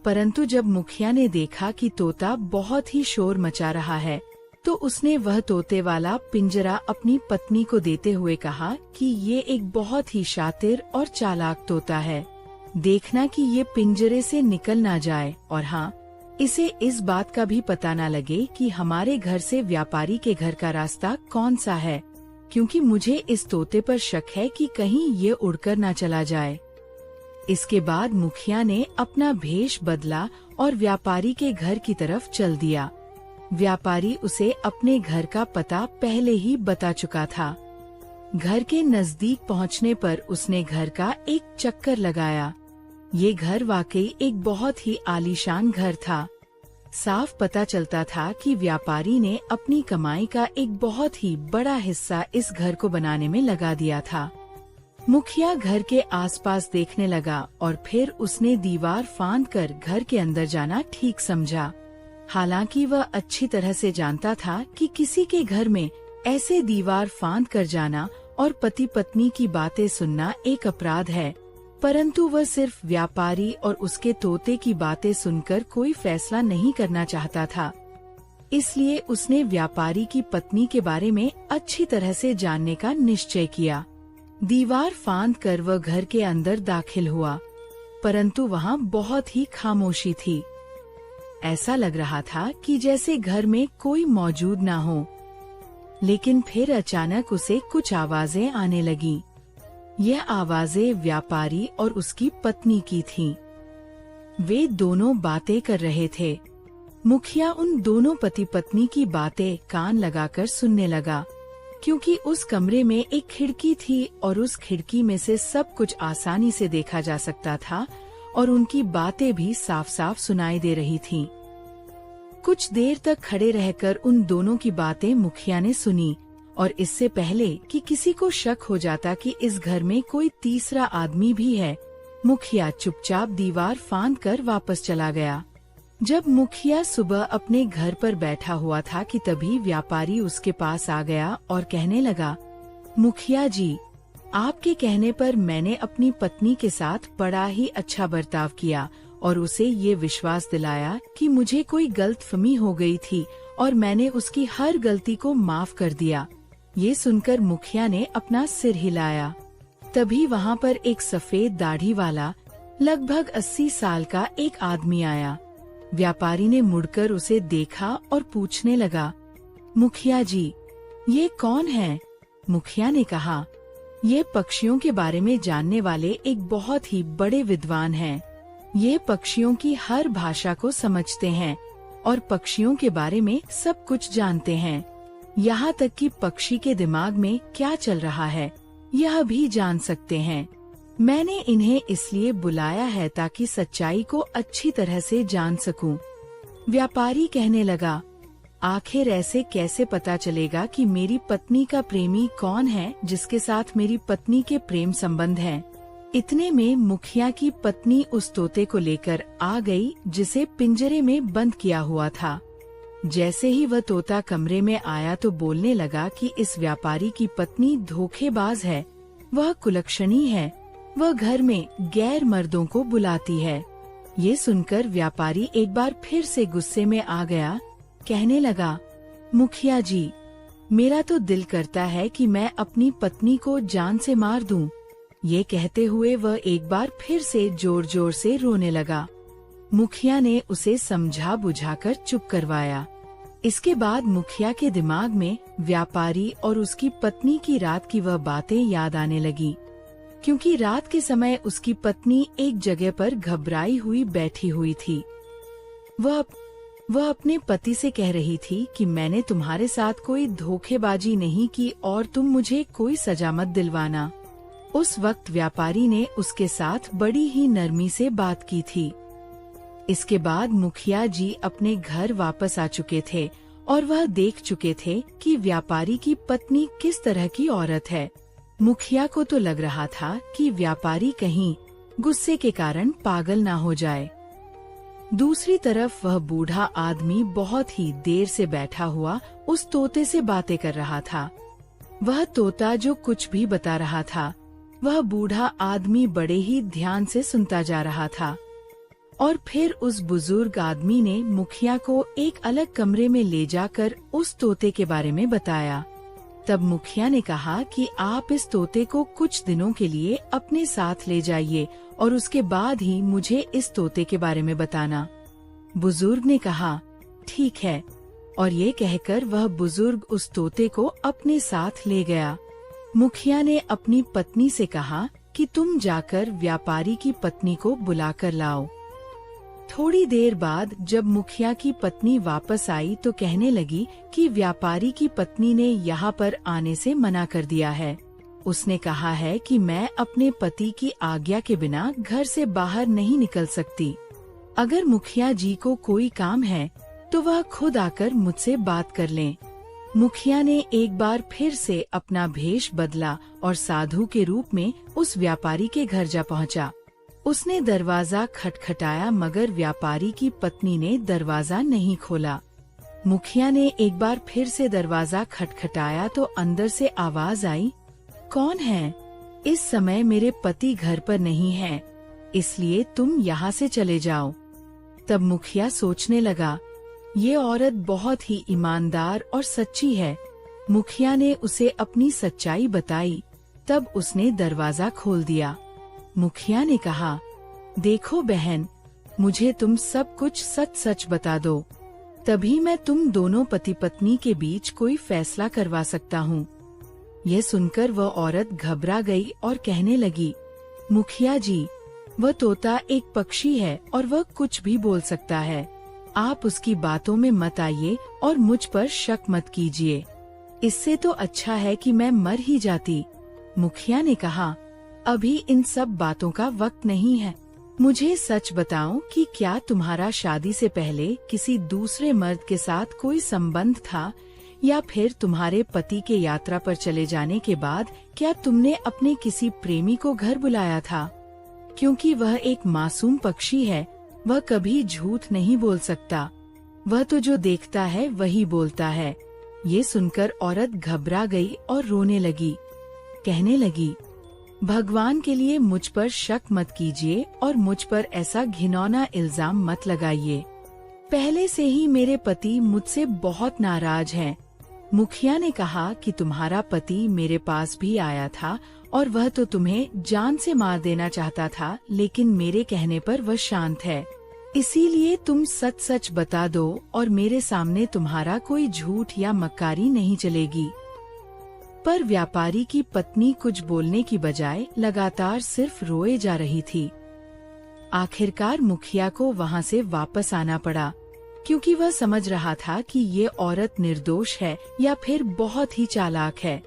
परंतु जब मुखिया ने देखा कि तोता बहुत ही शोर मचा रहा है, तो उसने वह तोते वाला पिंजरा अपनी पत्नी को देते हुए कहा कि ये एक बहुत ही शातिर और चालाक तोता है। देखना कि ये पिंजरे से निकल ना जाए, और हाँ, इसे इस बात का भी पता ना लगे कि हमारे घर से व्यापारी के घर का रास्ता कौन सा है, क्योंकि मुझे इस तोते पर शक है कि कहीं ये उड़कर ना चला जाए। इसके बाद मुखिया ने अपना भेष बदला और व्यापारी के घर की तरफ चल दिया। व्यापारी उसे अपने घर का पता पहले ही बता चुका था। घर के नजदीक पहुंचने पर उसने घर का एक चक्कर लगाया। ये घर वाकई एक बहुत ही आलीशान घर था। साफ पता चलता था कि व्यापारी ने अपनी कमाई का एक बहुत ही बड़ा हिस्सा इस घर को बनाने में लगा दिया था। मुखिया घर के आसपास देखने लगा और फिर उसने दीवार फांदकर घर के अंदर जाना ठीक समझा। हालांकि वह अच्छी तरह से जानता था कि किसी के घर में ऐसे दीवार फांदकर जाना और पति पत्नी की बातें सुनना एक अपराध है, परंतु वह सिर्फ व्यापारी और उसके तोते की बातें सुनकर कोई फैसला नहीं करना चाहता था। इसलिए उसने व्यापारी की पत्नी के बारे में अच्छी तरह से जानने का निश्चय किया। दीवार फांदकर वह घर के अंदर दाखिल हुआ, परंतु वहाँ बहुत ही खामोशी थी। ऐसा लग रहा था कि जैसे घर में कोई मौजूद ना हो। लेकिन फिर अचानक उसे कुछ आवाजें आने लगीं। यह आवाजें व्यापारी और उसकी पत्नी की थीं। वे दोनों बातें कर रहे थे। मुखिया उन दोनों पति पत्नी की बातें कान लगाकर सुनने लगा, क्योंकि उस कमरे में एक खिड़की थी और उस खिड़की में से सब कुछ आसानी से देखा जा सकता था और उनकी बातें भी साफ साफ सुनाई दे रही थीं। कुछ देर तक खड़े रहकर उन दोनों की बातें मुखिया ने सुनी, और इससे पहले कि किसी को शक हो जाता कि इस घर में कोई तीसरा आदमी भी है, मुखिया चुपचाप दीवार फांदकर वापस चला गया। जब मुखिया सुबह अपने घर पर बैठा हुआ था कि तभी व्यापारी उसके पास आ गया और कहने लगा, मुखिया जी, आपके कहने पर मैंने अपनी पत्नी के साथ बड़ा ही अच्छा बर्ताव किया और उसे ये विश्वास दिलाया कि मुझे कोई गलतफहमी हो गई थी और मैंने उसकी हर गलती को माफ कर दिया। ये सुनकर मुखिया ने अपना सिर हिलाया। तभी वहाँ पर एक सफेद दाढ़ी वाला लगभग 80 साल का एक आदमी आया। व्यापारी ने मुड़कर उसे देखा और पूछने लगा, मुखिया जी, ये कौन है? मुखिया ने कहा, ये पक्षियों के बारे में जानने वाले एक बहुत ही बड़े विद्वान हैं। ये पक्षियों की हर भाषा को समझते हैं और पक्षियों के बारे में सब कुछ जानते हैं। यहाँ तक कि पक्षी के दिमाग में क्या चल रहा है यह भी जान सकते हैं। मैंने इन्हें इसलिए बुलाया है ताकि सच्चाई को अच्छी तरह से जान सकूं। व्यापारी कहने लगा, आखिर ऐसे कैसे पता चलेगा कि मेरी पत्नी का प्रेमी कौन है जिसके साथ मेरी पत्नी के प्रेम संबंध हैं? इतने में मुखिया की पत्नी उस तोते को लेकर आ गई जिसे पिंजरे में बंद किया हुआ था। जैसे ही वह तोता कमरे में आया तो बोलने लगा कि इस व्यापारी की पत्नी धोखेबाज है, वह कुलक्षणी है, वह घर में गैर मर्दों को बुलाती है। ये सुनकर व्यापारी एक बार फिर से गुस्से में आ गया। कहने लगा, मुखिया जी, मेरा तो दिल करता है कि मैं अपनी पत्नी को जान से मार दूं। ये कहते हुए वह एक बार फिर से जोर जोर से रोने लगा। मुखिया ने उसे समझा बुझाकर चुप करवाया। इसके बाद मुखिया के दिमाग में व्यापारी और उसकी पत्नी की रात की वह बातें याद आने लगी, क्योंकि रात के समय उसकी पत्नी एक जगह पर घबराई हुई बैठी हुई थी। वह अपने पति से कह रही थी कि मैंने तुम्हारे साथ कोई धोखेबाजी नहीं की और तुम मुझे कोई सजा मत दिलवाना। उस वक्त व्यापारी ने उसके साथ बड़ी ही नरमी से बात की थी। इसके बाद मुखिया जी अपने घर वापस आ चुके थे और वह देख चुके थे कि व्यापारी की पत्नी किस तरह की औरत है। मुखिया को तो लग रहा था कि व्यापारी कहीं गुस्से के कारण पागल ना हो जाए। दूसरी तरफ वह बूढ़ा आदमी बहुत ही देर से बैठा हुआ उस तोते से बातें कर रहा था। वह तोता जो कुछ भी बता रहा था, वह बूढ़ा आदमी बड़े ही ध्यान से सुनता जा रहा था। और फिर उस बुजुर्ग आदमी ने मुखिया को एक अलग कमरे में ले जाकर उस तोते के बारे में बताया। तब मुखिया ने कहा कि आप इस तोते को कुछ दिनों के लिए अपने साथ ले जाइए और उसके बाद ही मुझे इस तोते के बारे में बताना। बुजुर्ग ने कहा, ठीक है, और ये कहकर वह बुजुर्ग उस तोते को अपने साथ ले गया। मुखिया ने अपनी पत्नी से कहा कि तुम जाकर व्यापारी की पत्नी को बुलाकर लाओ। थोड़ी देर बाद जब मुखिया की पत्नी वापस आई तो कहने लगी कि व्यापारी की पत्नी ने यहाँ पर आने से मना कर दिया है। उसने कहा है कि मैं अपने पति की आज्ञा के बिना घर से बाहर नहीं निकल सकती। अगर मुखिया जी को कोई काम है तो वह खुद आकर मुझसे बात कर लें। मुखिया ने एक बार फिर से अपना भेष बदला और साधु के रूप में उस व्यापारी के घर जा पहुंचा। उसने दरवाजा खटखटाया मगर व्यापारी की पत्नी ने दरवाजा नहीं खोला। मुखिया ने एक बार फिर से दरवाजा खटखटाया तो अंदर से आवाज आई, कौन है? इस समय मेरे पति घर पर नहीं हैं, इसलिए तुम यहाँ से चले जाओ। तब मुखिया सोचने लगा, ये औरत बहुत ही ईमानदार और सच्ची है। मुखिया ने उसे अपनी सच्चाई बताई। तब उसने दरवाजा खोल दिया। मुखिया ने कहा, देखो बहन, मुझे तुम सब कुछ सच सच बता दो, तभी मैं तुम दोनों पति पत्नी के बीच कोई फैसला करवा सकता हूँ। यह सुनकर वह औरत घबरा गई और कहने लगी, मुखिया जी, वह तोता एक पक्षी है और वह कुछ भी बोल सकता है। आप उसकी बातों में मत आइए और मुझ पर शक मत कीजिए। इससे तो अच्छा है कि मैं मर ही जाती। मुखिया ने कहा, अभी इन सब बातों का वक्त नहीं है। मुझे सच बताओ कि क्या तुम्हारा शादी से पहले किसी दूसरे मर्द के साथ कोई संबंध था, या फिर तुम्हारे पति के यात्रा पर चले जाने के बाद क्या तुमने अपने किसी प्रेमी को घर बुलाया था? क्योंकि वह एक मासूम पक्षी है वह कभी झूठ नहीं बोल सकता। वह तो जो देखता है वही बोलता है। ये सुनकर औरत घबरा गई और रोने लगी। कहने लगी, भगवान के लिए मुझ पर शक मत कीजिए और मुझ पर ऐसा घिनौना इल्जाम मत लगाइए। पहले से ही मेरे पति मुझसे बहुत नाराज हैं। मुखिया ने कहा कि तुम्हारा पति मेरे पास भी आया था और वह तो तुम्हें जान से मार देना चाहता था, लेकिन मेरे कहने पर वह शांत है। इसीलिए तुम सच सच बता दो और मेरे सामने तुम्हारा कोई झूठ या मक्कारी नहीं चलेगी। पर व्यापारी की पत्नी कुछ बोलने की बजाय लगातार सिर्फ रोए जा रही थी। आखिरकार मुखिया को वहाँ से वापस आना पड़ा, क्योंकि वह समझ रहा था कि ये औरत निर्दोष है या फिर बहुत ही चालाक है।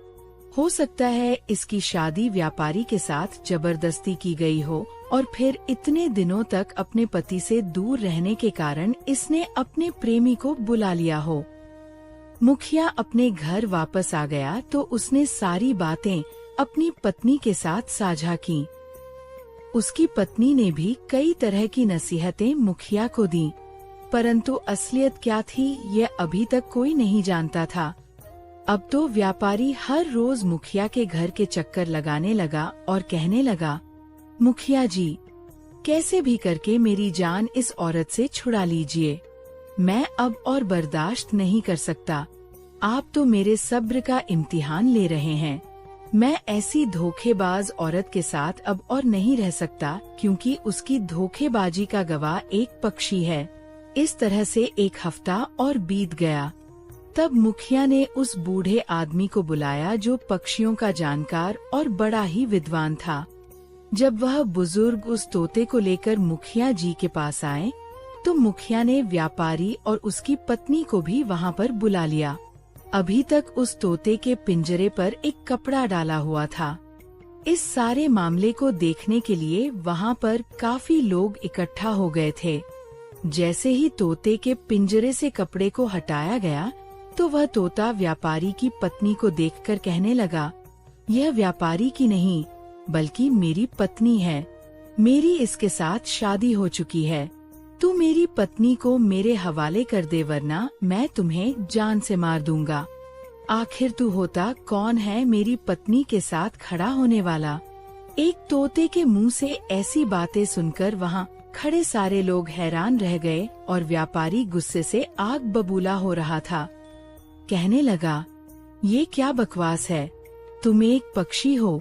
हो सकता है इसकी शादी व्यापारी के साथ जबरदस्ती की गई हो और फिर इतने दिनों तक अपने पति से दूर रहने के कारण इसने अपने प्रेमी को बुला लिया हो। मुखिया अपने घर वापस आ गया तो उसने सारी बातें अपनी पत्नी के साथ साझा की। उसकी पत्नी ने भी कई तरह की नसीहतें मुखिया को दी, परंतु असलियत क्या थी ये अभी तक कोई नहीं जानता था। अब तो व्यापारी हर रोज मुखिया के घर के चक्कर लगाने लगा और कहने लगा, मुखिया जी, कैसे भी करके मेरी जान इस औरत से छुड़ा लीजिए। मैं अब और बर्दाश्त नहीं कर सकता। आप तो मेरे सब्र का इम्तिहान ले रहे हैं। मैं ऐसी धोखेबाज औरत के साथ अब और नहीं रह सकता, क्योंकि उसकी धोखेबाजी का गवाह एक पक्षी है। इस तरह से एक हफ्ता और बीत गया। तब मुखिया ने उस बूढ़े आदमी को बुलाया जो पक्षियों का जानकार और बड़ा ही विद्वान था। जब वह बुजुर्ग उस तोते को लेकर मुखिया जी के पास आए, तो मुखिया ने व्यापारी और उसकी पत्नी को भी वहाँ पर बुला लिया। अभी तक उस तोते के पिंजरे पर एक कपड़ा डाला हुआ था। इस सारे मामले को देखने के लिए वहाँ पर काफी लोग इकट्ठा हो गए थे। जैसे ही तोते के पिंजरे से कपड़े को हटाया गया, तो वह तोता व्यापारी की पत्नी को देखकर कहने लगा, यह व्यापारी की नहीं बल्कि मेरी पत्नी है। मेरी इसके साथ शादी हो चुकी है। तू मेरी पत्नी को मेरे हवाले कर दे, वरना मैं तुम्हें जान से मार दूंगा। आखिर तू होता कौन है मेरी पत्नी के साथ खड़ा होने वाला? एक तोते के मुंह से ऐसी बातें सुनकर वहाँ खड़े सारे लोग हैरान रह गए और व्यापारी गुस्से से आग बबूला हो रहा था। कहने लगा, ये क्या बकवास है? तुम एक पक्षी हो,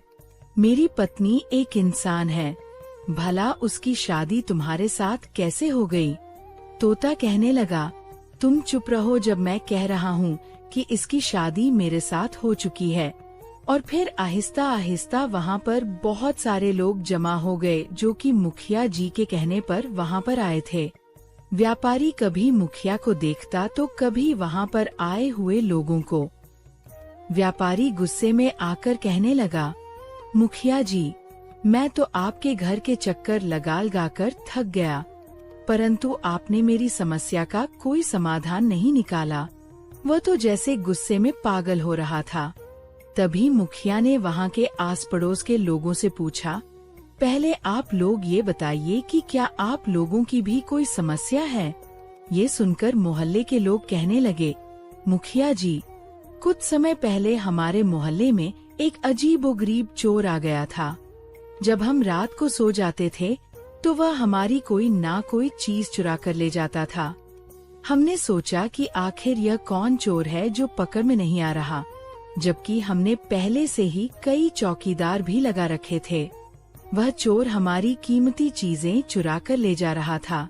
मेरी पत्नी एक इंसान है। भला उसकी शादी तुम्हारे साथ कैसे हो गई? तोता कहने लगा, तुम चुप रहो जब मैं कह रहा हूँ कि इसकी शादी मेरे साथ हो चुकी है। और फिर आहिस्ता आहिस्ता वहाँ पर बहुत सारे लोग जमा हो गए जो कि मुखिया जी के कहने पर वहाँ पर आए थे। व्यापारी कभी मुखिया को देखता तो कभी वहाँ पर आए हुए लोगों को। व्यापारी गुस्से में आकर कहने लगा, मुखिया जी, मैं तो आपके घर के चक्कर लगा कर थक गया, परंतु आपने मेरी समस्या का कोई समाधान नहीं निकाला। वह तो जैसे गुस्से में पागल हो रहा था। तभी मुखिया ने वहाँ के आस पड़ोस के लोगों से पूछा, पहले आप लोग ये बताइए कि क्या आप लोगों की भी कोई समस्या है? ये सुनकर मोहल्ले के लोग कहने लगे, मुखिया जी, कुछ समय पहले हमारे मोहल्ले में एक अजीबोगरीब चोर आ गया था। जब हम रात को सो जाते थे तो वह हमारी कोई ना कोई चीज चुरा कर ले जाता था। हमने सोचा कि आखिर यह कौन चोर है जो पकड़ में नहीं आ रहा, जबकि हमने पहले से ही कई चौकीदार भी लगा रखे थे। वह चोर हमारी कीमती चीजें चुरा कर ले जा रहा था।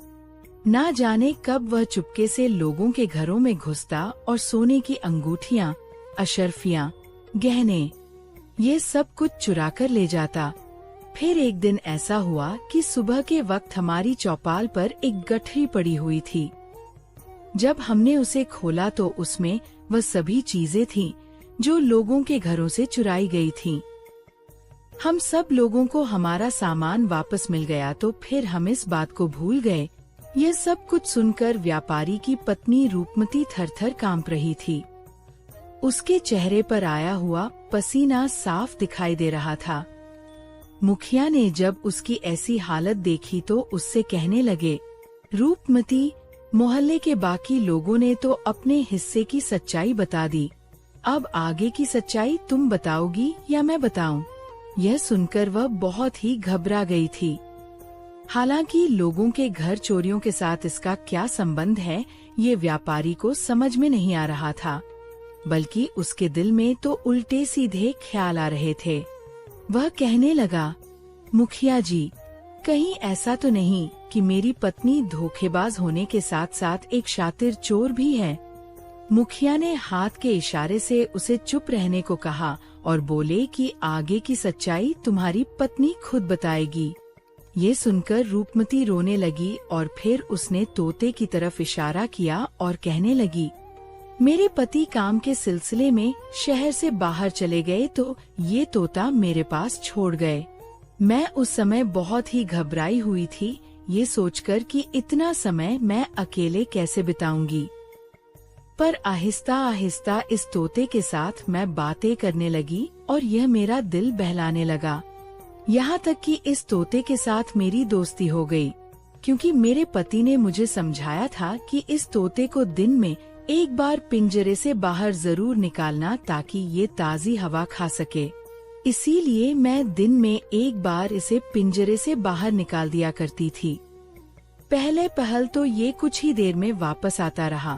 ना जाने कब वह चुपके से लोगों के घरों में घुसता और सोने की अंगूठियाँ, अशर्फियाँ, गहने, ये सब कुछ चुरा कर ले जाता। फिर एक दिन ऐसा हुआ कि सुबह के वक्त हमारी चौपाल पर एक गठरी पड़ी हुई थी। जब हमने उसे खोला तो उसमें वह सभी चीजें थीं जो लोगों के घरों से चुराई गई थीं। हम सब लोगों को हमारा सामान वापस मिल गया तो फिर हम इस बात को भूल गए। यह सब कुछ सुनकर व्यापारी की पत्नी रूपमती थरथर कांप रही थी। उसके चेहरे पर आया हुआ पसीना साफ दिखाई दे रहा था। मुखिया ने जब उसकी ऐसी हालत देखी तो उससे कहने लगे, रूपमती, मोहल्ले के बाकी लोगों ने तो अपने हिस्से की सच्चाई बता दी, अब आगे की सच्चाई तुम बताओगी या मैं बताऊं? यह सुनकर वह बहुत ही घबरा गई थी। हालांकि लोगों के घर चोरियों के साथ इसका क्या संबंध है, ये व्यापारी को समझ में नहीं आ रहा था, बल्कि उसके दिल में तो उल्टे सीधे ख्याल आ रहे थे। वह कहने लगा, मुखिया जी, कहीं ऐसा तो नहीं कि मेरी पत्नी धोखेबाज होने के साथ साथ एक शातिर चोर भी है? मुखिया ने हाथ के इशारे से उसे चुप रहने को कहा और बोले कि आगे की सच्चाई तुम्हारी पत्नी खुद बताएगी। ये सुनकर रूपमती रोने लगी और फिर उसने तोते की तरफ इशारा किया और कहने लगी, मेरे पति काम के सिलसिले में शहर से बाहर चले गए तो ये तोता मेरे पास छोड़ गए। मैं उस समय बहुत ही घबराई हुई थी, ये सोचकर कि इतना समय मैं अकेले कैसे बिताऊंगी। पर आहिस्ता आहिस्ता इस तोते के साथ मैं बातें करने लगी और यह मेरा दिल बहलाने लगा। यहाँ तक कि इस तोते के साथ मेरी दोस्ती हो गई, क्योंकि मेरे पति ने मुझे समझाया था कि इस तोते को दिन में एक बार पिंजरे से बाहर जरूर निकालना ताकि ये ताज़ी हवा खा सके। इसीलिए मैं दिन में एक बार इसे पिंजरे से बाहर निकाल दिया करती थी। पहल तो ये कुछ ही देर में वापस आता रहा,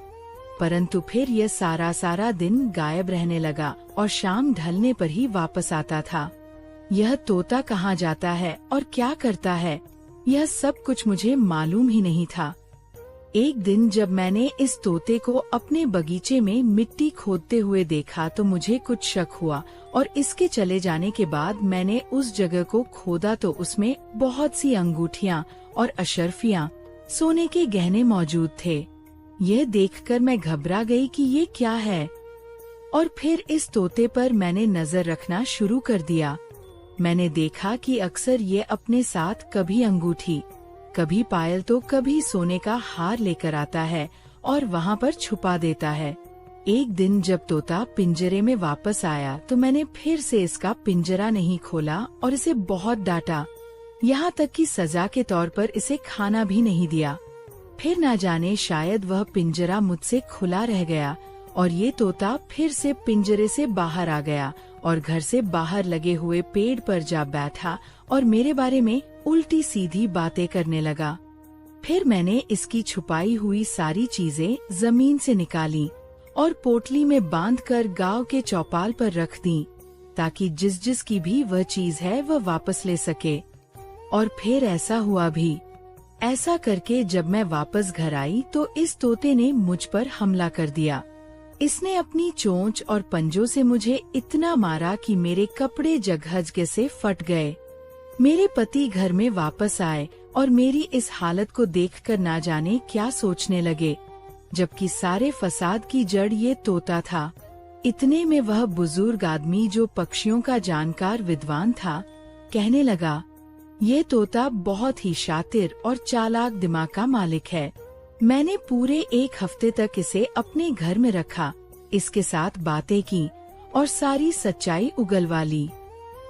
परंतु फिर यह सारा दिन गायब रहने लगा और शाम ढलने पर ही वापस आता था। यह तोता कहाँ जाता है और क्या करता है, यह सब कुछ मुझे मालूम ही नहीं था। एक दिन जब मैंने इस तोते को अपने बगीचे में मिट्टी खोदते हुए देखा तो मुझे कुछ शक हुआ और इसके चले जाने के बाद मैंने उस जगह को खोदा तो उसमें बहुत सी अंगूठियाँ और अशर्फियाँ, सोने के गहने मौजूद थे। यह देखकर मैं घबरा गई कि ये क्या है, और फिर इस तोते पर मैंने नजर रखना शुरू कर दिया। मैंने देखा कि अक्सर ये अपने साथ कभी अंगूठी, कभी पायल तो कभी सोने का हार लेकर आता है और वहाँ पर छुपा देता है। एक दिन जब तोता पिंजरे में वापस आया तो मैंने फिर से इसका पिंजरा नहीं खोला और इसे बहुत डांटा, यहाँ तक कि सजा के तौर पर इसे खाना भी नहीं दिया। फिर ना जाने शायद वह पिंजरा मुझसे खुला रह गया और ये तोता फिर से पिंजरे से बाहर आ गया और घर से बाहर लगे हुए पेड़ पर जा बैठा और मेरे बारे में उल्टी सीधी बातें करने लगा। फिर मैंने इसकी छुपाई हुई सारी चीजें जमीन से निकाली और पोटली में बांधकर गांव के चौपाल पर रख दी, ताकि जिस की भी वह चीज है वह वापस ले सके। और फिर ऐसा हुआ भी। ऐसा करके जब मैं वापस घर आई तो इस तोते ने मुझ पर हमला कर दिया। इसने अपनी चोंच और पंजों से मुझे इतना मारा कि मेरे कपड़े जगह से फट गए। मेरे पति घर में वापस आए और मेरी इस हालत को देखकर ना जाने क्या सोचने लगे, जबकि सारे फसाद की जड़ ये तोता था। इतने में वह बुजुर्ग आदमी जो पक्षियों का जानकार विद्वान था, कहने लगा, ये तोता बहुत ही शातिर और चालाक दिमाग का मालिक है। मैंने पूरे एक हफ्ते तक इसे अपने घर में रखा, इसके साथ बातें की और सारी सच्चाई उगलवा ली।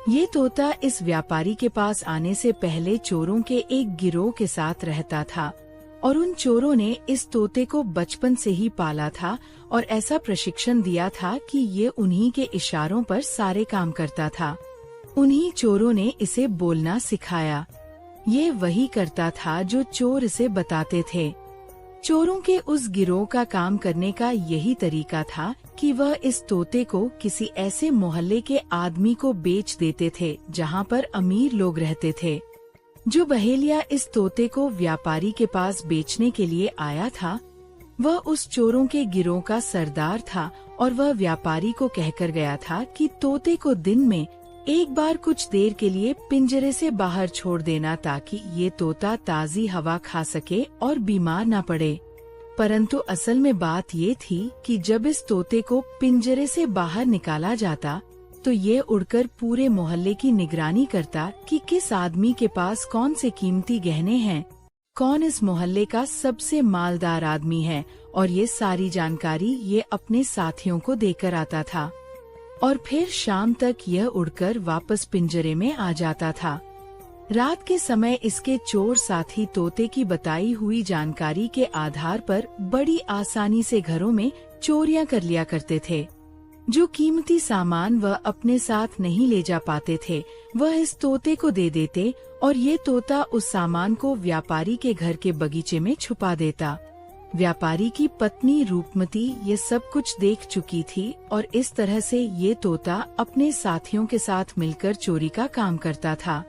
ये तोता इस व्यापारी के पास आने से पहले चोरों के एक गिरोह के साथ रहता था और उन चोरों ने इस तोते को बचपन से ही पाला था और ऐसा प्रशिक्षण दिया था कि ये उन्हीं के इशारों पर सारे काम करता था। उन्हीं चोरों ने इसे बोलना सिखाया। ये वही करता था जो चोर इसे बताते थे। चोरों के उस गिरोह का काम करने का यही तरीका था कि वह इस तोते को किसी ऐसे मोहल्ले के आदमी को बेच देते थे जहाँ पर अमीर लोग रहते थे। जो बहेलिया इस तोते को व्यापारी के पास बेचने के लिए आया था, वह उस चोरों के गिरोह का सरदार था और वह व्यापारी को कहकर गया था कि तोते को दिन में एक बार कुछ देर के लिए पिंजरे से बाहर छोड़ देना ताकि ये तोता ताज़ी हवा खा सके और बीमार न पड़े। परंतु असल में बात ये थी कि जब इस तोते को पिंजरे से बाहर निकाला जाता तो ये उड़कर पूरे मोहल्ले की निगरानी करता कि किस आदमी के पास कौन से कीमती गहने हैं, कौन इस मोहल्ले का सबसे मालदार आदमी है, और ये सारी जानकारी ये अपने साथियों को देकर आता था। और फिर शाम तक यह उड़कर वापस पिंजरे में आ जाता था। रात के समय इसके चोर साथी तोते की बताई हुई जानकारी के आधार पर बड़ी आसानी से घरों में चोरियां कर लिया करते थे। जो कीमती सामान वह अपने साथ नहीं ले जा पाते थे वह इस तोते को दे देते और ये तोता उस सामान को व्यापारी के घर के बगीचे में छुपा देता। व्यापारी की पत्नी रूपमती ये सब कुछ देख चुकी थी और इस तरह से ये तोता अपने साथियों के साथ मिलकर चोरी का काम करता था।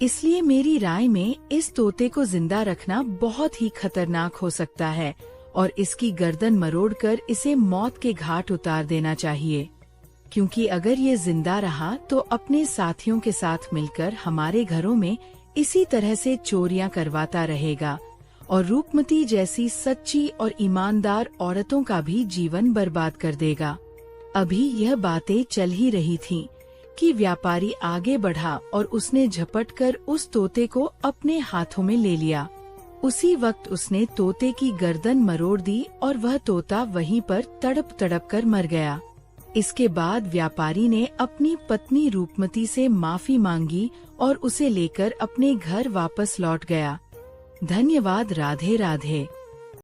इसलिए मेरी राय में इस तोते को जिंदा रखना बहुत ही खतरनाक हो सकता है और इसकी गर्दन मरोड़कर इसे मौत के घाट उतार देना चाहिए, क्योंकि अगर ये जिंदा रहा तो अपने साथियों के साथ मिलकर हमारे घरों में इसी तरह से चोरियां करवाता रहेगा और रूपमती जैसी सच्ची और ईमानदार औरतों का भी जीवन बर्बाद कर देगा। अभी यह बातें चल ही रही थीं कि व्यापारी आगे बढ़ा और उसने झपटकर उस तोते को अपने हाथों में ले लिया। उसी वक्त उसने तोते की गर्दन मरोड़ दी और वह तोता वहीं पर तड़प तड़प कर मर गया। इसके बाद व्यापारी ने अपनी पत्नी रूपमती से माफी मांगी और उसे लेकर अपने घर वापस लौट गया। धन्यवाद। राधे राधे।